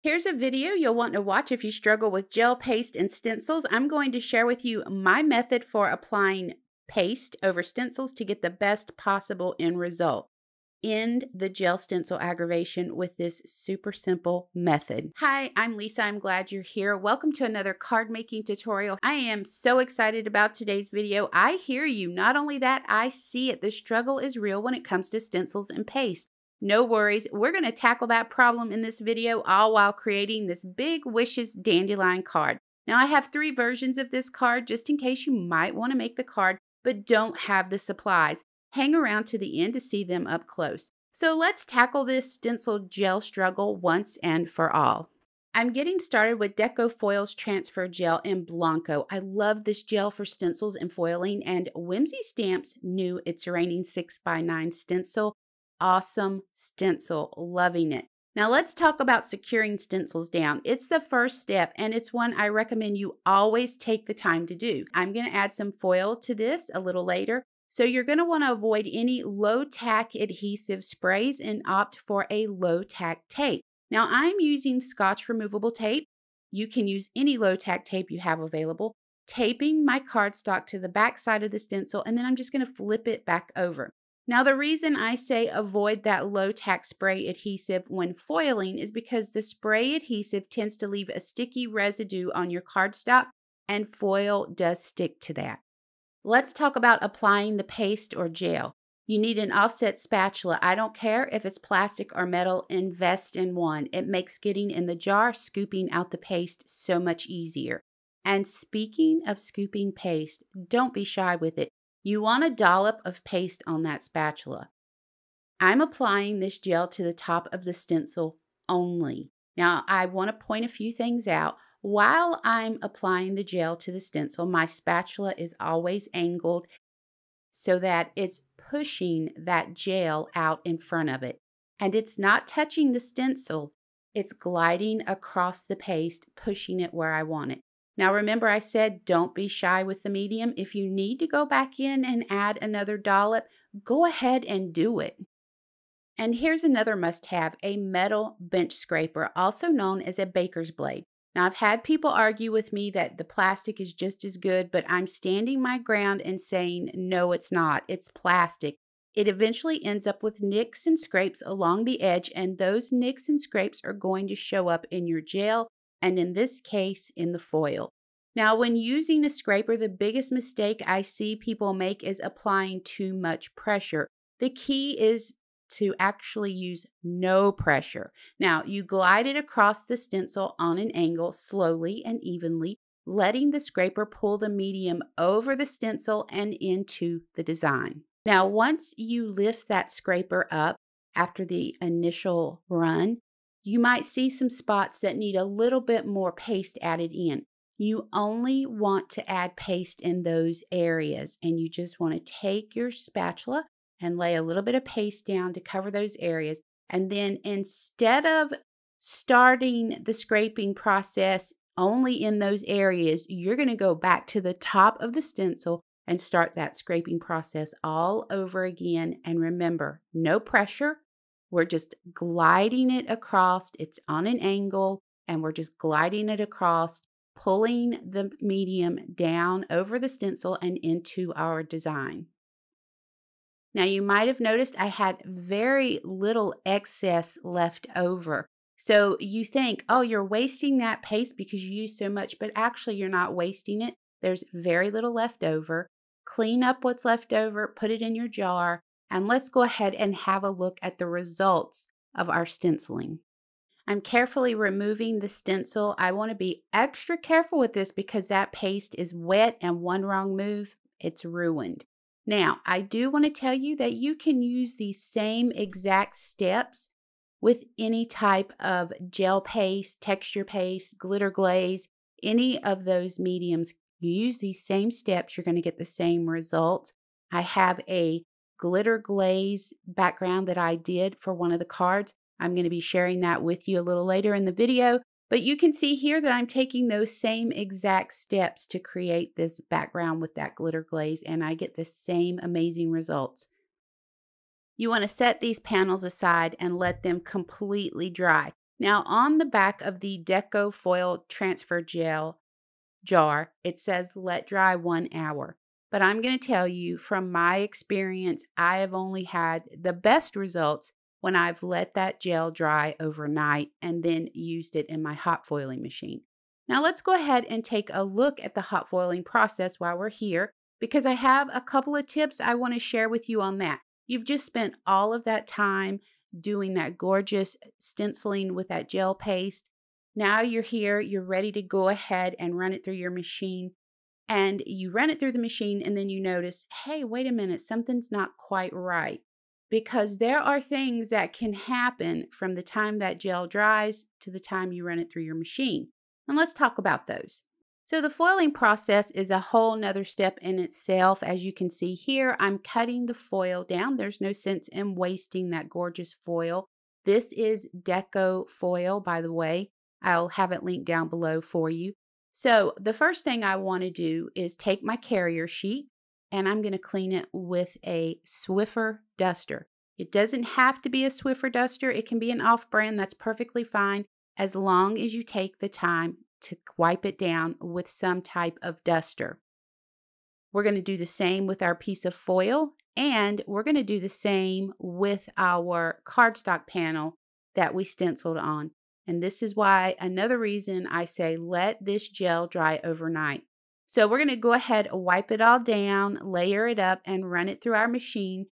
Here's a video you'll want to watch if you struggle with gel paste and stencils. I'm going to share with you my method for applying paste over stencils to get the best possible end result. End the gel stencil aggravation with this super simple method. Hi, I'm Lisa. I'm glad you're here. Welcome to another card making tutorial. I am so excited about today's video. I hear you. Not only that, I see it. The struggle is real when it comes to stencils and paste. No worries, we're going to tackle that problem in this video, all while creating this Big Wishes Dandelion card. Now I have 3 versions of this card just in case you might want to make the card but don't have the supplies. Hang around to the end to see them up close. So let's tackle this stencil gel struggle once and for all. I'm getting started with Deco Foils Transfer Gel in Blanco. I love this gel for stencils and foiling, and Whimsy Stamps new It's Raining 6x9 stencil. Awesome stencil, loving it. Now let's talk about securing stencils down. It's the first step and it's one I recommend you always take the time to do. I'm going to add some foil to this a little later. So you're going to want to avoid any low tack adhesive sprays and opt for a low tack tape. Now I'm using Scotch removable tape. You can use any low tack tape you have available. Taping my cardstock to the back side of the stencil, and then I'm just going to flip it back over. Now, the reason I say avoid that low tack spray adhesive when foiling is because the spray adhesive tends to leave a sticky residue on your cardstock, and foil does stick to that. Let's talk about applying the paste or gel. You need an offset spatula. I don't care if it's plastic or metal, invest in one. It makes getting in the jar, scooping out the paste so much easier. And speaking of scooping paste, don't be shy with it. You want a dollop of paste on that spatula. I'm applying this gel to the top of the stencil only. Now, I want to point a few things out. While I'm applying the gel to the stencil, my spatula is always angled so that it's pushing that gel out in front of it. And it's not touching the stencil. It's gliding across the paste, pushing it where I want it. Now remember I said don't be shy with the medium. If you need to go back in and add another dollop, go ahead and do it. And here's another must-have, a metal bench scraper, also known as a baker's blade. Now I've had people argue with me that the plastic is just as good, but I'm standing my ground and saying no, it's not. It's plastic. It eventually ends up with nicks and scrapes along the edge, and those nicks and scrapes are going to show up in your gel, and in this case, in the foil. Now, when using a scraper, the biggest mistake I see people make is applying too much pressure. The key is to actually use no pressure. Now, you glide it across the stencil on an angle slowly and evenly, letting the scraper pull the medium over the stencil and into the design. Now, once you lift that scraper up after the initial run, you might see some spots that need a little bit more paste added in. You only want to add paste in those areas, and you just want to take your spatula and lay a little bit of paste down to cover those areas. And then instead of starting the scraping process only in those areas, you're going to go back to the top of the stencil and start that scraping process all over again. And remember, no pressure. We're just gliding it across. It's on an angle, and we're just gliding it across, pulling the medium down over the stencil and into our design. Now, you might have noticed I had very little excess left over. So you think, oh, you're wasting that paste because you use so much, but actually you're not wasting it. There's very little left over. Clean up what's left over, put it in your jar, and let's go ahead and have a look at the results of our stenciling. I'm carefully removing the stencil. I want to be extra careful with this because that paste is wet, and one wrong move, it's ruined. Now, I do want to tell you that you can use these same exact steps with any type of gel paste, texture paste, glitter glaze, any of those mediums. You use these same steps, you're going to get the same results. I have a glitter glaze background that I did for one of the cards. I'm going to be sharing that with you a little later in the video, but you can see here that I'm taking those same exact steps to create this background with that glitter glaze, and I get the same amazing results. You want to set these panels aside and let them completely dry. Now on the back of the Deco Foil Transfer Gel jar, it says let dry 1 hour. But I'm going to tell you from my experience, I have only had the best results when I've let that gel dry overnight and then used it in my hot foiling machine. Now let's go ahead and take a look at the hot foiling process while we're here, because I have a couple of tips I want to share with you on that. You've just spent all of that time doing that gorgeous stenciling with that gel paste. Now you're here, you're ready to go ahead and run it through your machine. And you run it through the machine and then you notice, hey, wait a minute, something's not quite right. Because there are things that can happen from the time that gel dries to the time you run it through your machine. And let's talk about those. So the foiling process is a whole nother step in itself. As you can see here, I'm cutting the foil down. There's no sense in wasting that gorgeous foil. This is Deco foil, by the way. I'll have it linked down below for you. So the first thing I want to do is take my carrier sheet and I'm going to clean it with a Swiffer duster. It doesn't have to be a Swiffer duster. It can be an off-brand. That's perfectly fine as long as you take the time to wipe it down with some type of duster. We're going to do the same with our piece of foil, and we're going to do the same with our cardstock panel that we stenciled on. And this is why another reason I say let this gel dry overnight. So we're going to go ahead and wipe it all down, layer it up, and run it through our machine.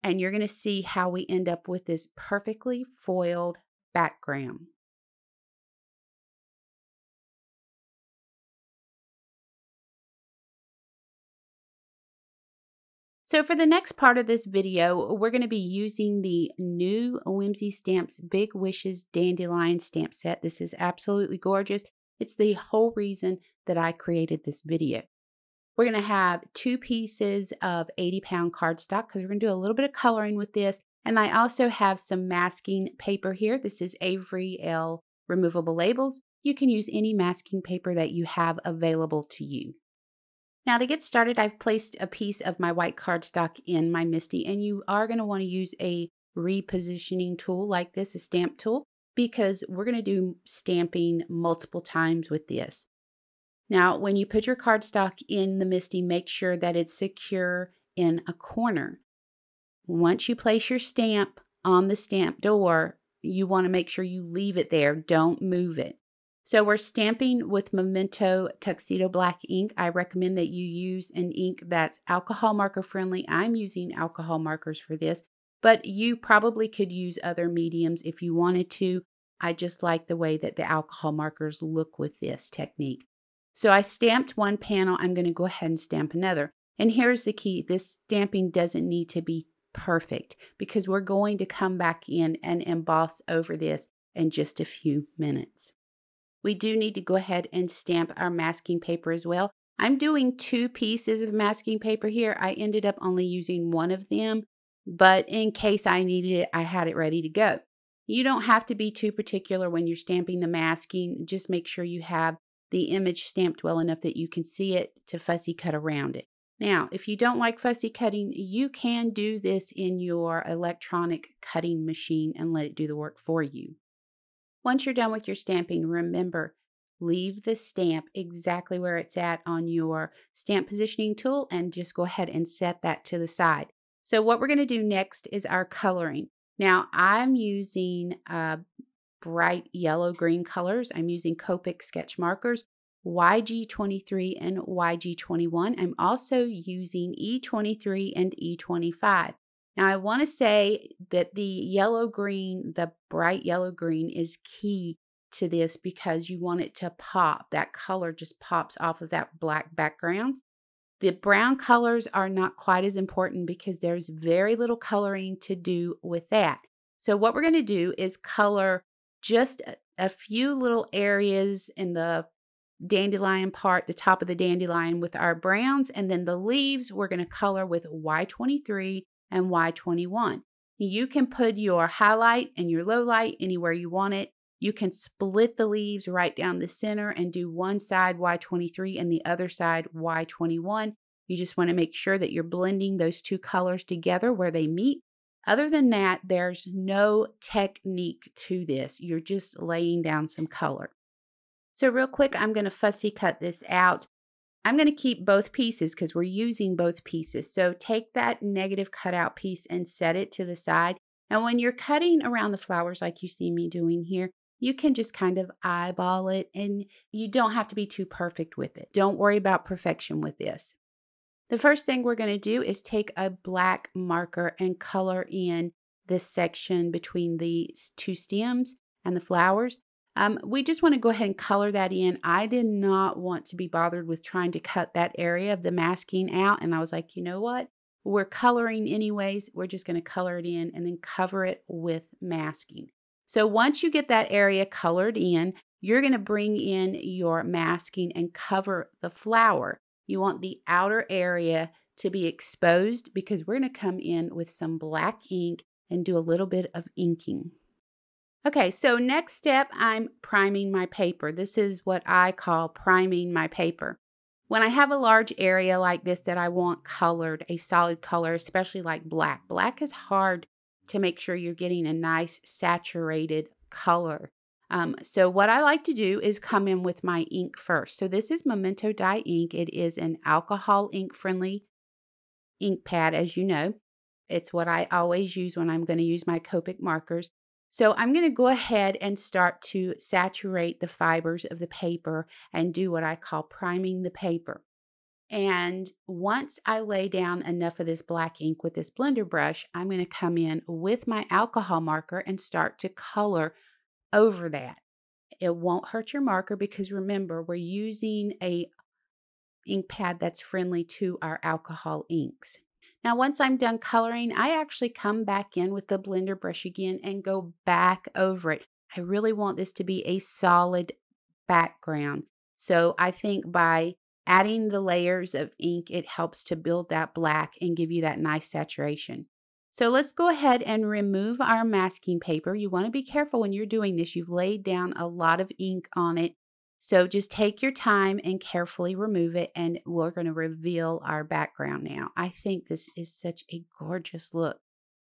And you're going to see how we end up with this perfectly foiled background. So for the next part of this video, we're going to be using the new Whimsy Stamps Big Wishes Dandelion stamp set. This is absolutely gorgeous. It's the whole reason that I created this video. We're going to have 2 pieces of 80-pound cardstock because we're going to do a little bit of coloring with this. And I also have some masking paper here. This is Avery L removable labels. You can use any masking paper that you have available to you. Now to get started, I've placed a piece of my white cardstock in my MISTI, and you are going to want to use a repositioning tool like this, a stamp tool, because we're going to do stamping multiple times with this. Now, when you put your cardstock in the MISTI, make sure that it's secure in a corner. Once you place your stamp on the stamp door, you want to make sure you leave it there. Don't move it. So we're stamping with Memento Tuxedo Black ink. I recommend that you use an ink that's alcohol marker friendly. I'm using alcohol markers for this, but you probably could use other mediums if you wanted to. I just like the way that the alcohol markers look with this technique. So I stamped one panel. I'm going to go ahead and stamp another. And here's the key. This stamping doesn't need to be perfect because we're going to come back in and emboss over this in just a few minutes. We do need to go ahead and stamp our masking paper as well. I'm doing 2 pieces of masking paper here. I ended up only using one of them, but in case I needed it, I had it ready to go. You don't have to be too particular when you're stamping the masking. Just make sure you have the image stamped well enough that you can see it to fussy cut around it. Now, if you don't like fussy cutting, you can do this in your electronic cutting machine and let it do the work for you. Once you're done with your stamping, remember, leave the stamp exactly where it's at on your stamp positioning tool and just go ahead and set that to the side. So what we're going to do next is our coloring. Now, I'm using bright yellow-green colors. I'm using Copic sketch markers, YG23 and YG21. I'm also using E23 and E25. Now, I want to say that the yellow-green, the bright yellow-green is key to this because you want it to pop. That color just pops off of that black background. The brown colors are not quite as important because there's very little coloring to do with that. So what we're going to do is color just a few little areas in the dandelion part, the top of the dandelion with our browns, and then the leaves we're going to color with Y23 and Y21. You can put your highlight and your low light anywhere you want it. You can split the leaves right down the center and do one side Y23 and the other side Y21. You just want to make sure that you're blending those 2 colors together where they meet. Other than that, there's no technique to this. You're just laying down some color. So real quick, I'm going to fussy cut this out. I'm going to keep both pieces because we're using both pieces. So take that negative cutout piece and set it to the side. And when you're cutting around the flowers like you see me doing here, you can just kind of eyeball it and you don't have to be too perfect with it. Don't worry about perfection with this. The first thing we're going to do is take a black marker and color in this section between the two stems and the flowers. We just want to go ahead and color that in. I did not want to be bothered with trying to cut that area of the masking out. And I was like, you know what? We're coloring anyways. We're just going to color it in and then cover it with masking. So once you get that area colored in, you're going to bring in your masking and cover the flower. You want the outer area to be exposed because we're going to come in with some black ink and do a little bit of inking. Okay, so next step, I'm priming my paper. This is what I call priming my paper. When I have a large area like this that I want colored, a solid color, especially like black. Black is hard to make sure you're getting a nice saturated color. So what I like to do is come in with my ink first. So this is Memento dye ink. It is an alcohol ink friendly ink pad, as you know. It's what I always use when I'm going to use my Copic markers. So I'm going to go ahead and start to saturate the fibers of the paper and do what I call priming the paper. And once I lay down enough of this black ink with this blender brush, I'm going to come in with my alcohol marker and start to color over that. It won't hurt your marker because remember, we're using a ink pad that's friendly to our alcohol inks. Now, once I'm done coloring, I actually come back in with the blender brush again and go back over it. I really want this to be a solid background. So I think by adding the layers of ink, it helps to build that black and give you that nice saturation. So let's go ahead and remove our masking paper. You want to be careful when you're doing this. You've laid down a lot of ink on it. So just take your time and carefully remove it, and we're going to reveal our background now. I think this is such a gorgeous look.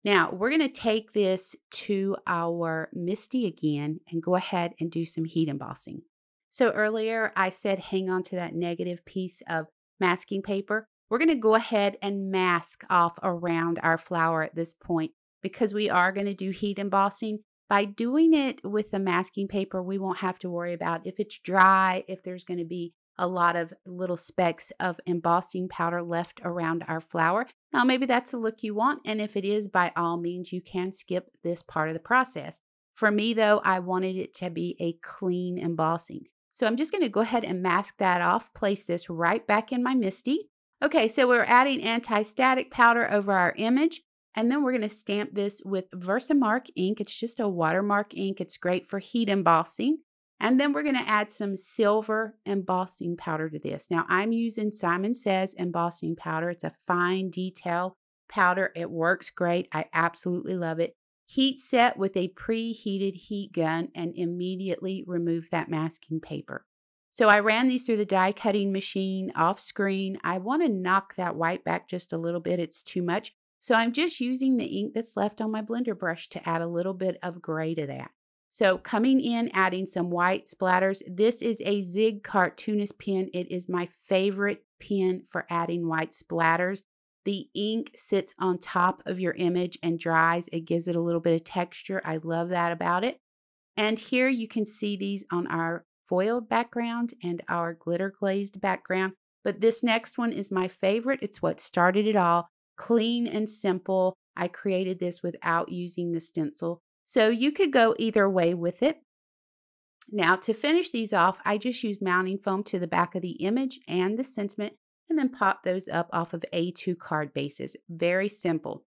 Now, we're going to take this to our Misty again and go ahead and do some heat embossing. So earlier I said hang on to that negative piece of masking paper. We're going to go ahead and mask off around our flower at this point because we are going to do heat embossing. By doing it with the masking paper, we won't have to worry about if it's dry, if there's going to be a lot of little specks of embossing powder left around our flower. Now, maybe that's the look you want, and if it is, by all means, you can skip this part of the process. For me, though, I wanted it to be a clean embossing. So I'm just going to go ahead and mask that off, place this right back in my Misty. Okay, so we're adding anti-static powder over our image. And then we're going to stamp this with Versamark ink. It's just a Watermark ink. It's great for heat embossing. And then we're going to add some silver embossing powder to this. Now, I'm using Simon Says embossing powder. It's a fine detail powder. It works great. I absolutely love it. Heat set with a preheated heat gun and immediately remove that masking paper. So I ran these through the die cutting machine off screen. I want to knock that white back just a little bit. It's too much. So I'm just using the ink that's left on my blender brush to add a little bit of gray to that. So coming in, adding some white splatters. This is a Zig cartoonist pen. It is my favorite pen for adding white splatters. The ink sits on top of your image and dries. It gives it a little bit of texture. I love that about it. And here you can see these on our foiled background and our glitter glazed background. But this next one is my favorite. It's what started it all. Clean and simple. I created this without using the stencil. So you could go either way with it. Now to finish these off, I just use mounting foam to the back of the image and the sentiment and then pop those up off of A2 card bases. Very simple.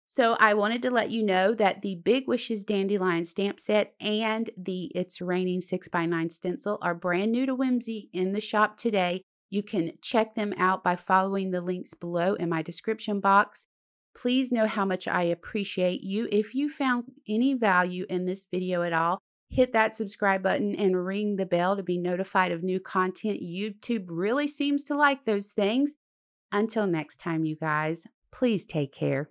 So I wanted to let you know that the Big Wishes Dandelion stamp set and the It's Raining 6x9 stencil are brand new to Whimsy in the shop today. You can check them out by following the links below in my description box. Please know how much I appreciate you. If you found any value in this video at all, hit that subscribe button and ring the bell to be notified of new content. YouTube really seems to like those things. Until next time, you guys, please take care.